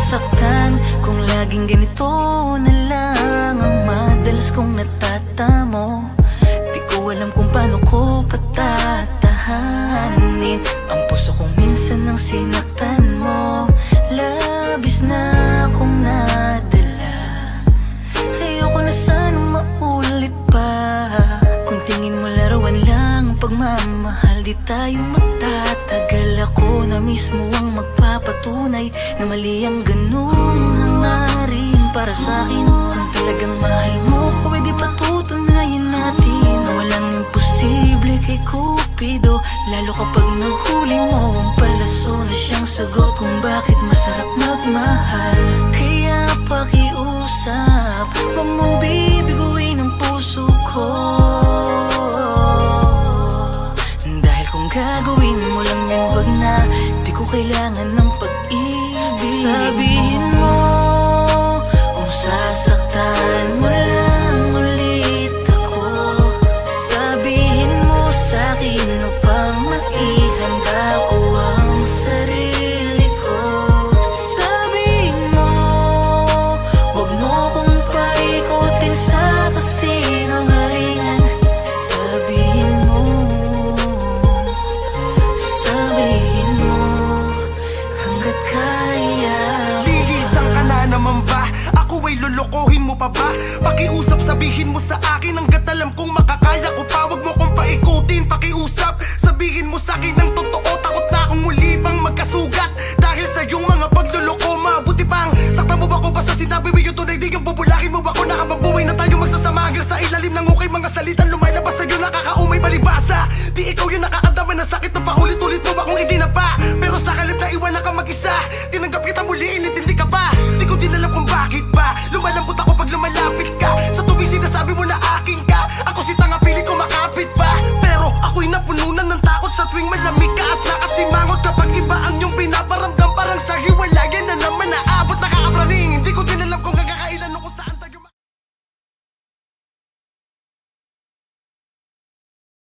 nasasaktan kung laging ganito na lang ang madalas kong natatamo. Di ko alam kung paano ko patatahanin ang puso kong minsan nang sinaktan mo. Labis na akong nadala, ayoko na sanang maulit pa. Kung tingin mo larawan lang pagmamahal, di tayo magtatagal. Ako na mismo ang magpapatunay na mali ang ganung hangarin para sa'kin. Kung talagang mahal mo, pwede patutunayan natin na walang imposible kay Cupido. Lalo kapag nahuli mo ang palaso na siyang sagot kung bakit masarap magmahal. Kaya pakiusap, huwag mong bibiguin ang puso ko, dahil kung gagawin mo lang yan, wag na. Di ko kailangan ng pag-ibig. Sabihin mo kung sasaktan mo lang ulit ako. Sabihin mo sa'kin upang maihanda ko ang sarili ko. Sabihin mo wag mo kong paikutin sa kasinungalingan. Sabihin mo hanggat kaya. Lilisang ka na naman ba? Ako ay lulukohin mo pa ba? Pakiusap, sabihin mo sa akin hanggat alam kong makakaya ko pa. Wag mo kong paikutin, pakiusap. Sabihin mo sa'kin ng totoo, takot na akong muli pang magkasugat dahil sa iyong mga pagluloko. Mabuti pang sakta mo ba ko ba sa sinabi mo yung tunay? Di yung bubulakin mo ba ko? Nakabang na tayo magsasama hanggang sa ilalim ng ukay. Mga salitan lumalabas sa'yo nakakaumay balibasa. Di ikaw yung nakakadama ng sakit na paulit-ulit mo ba kung hindi na pa. Pero sa kalip na iwanan ka mag-isa, tinanggap kita muli, inintindi ka pa. Di ko din alam kung bakit ba lumalambot ako pag lumalapit ka. Sa tuwing sinasabi mo na akin ka, ako si tanga, pilit ko makapit pa. Pero ako'y napununan ng takot sa tuwing malamig ka.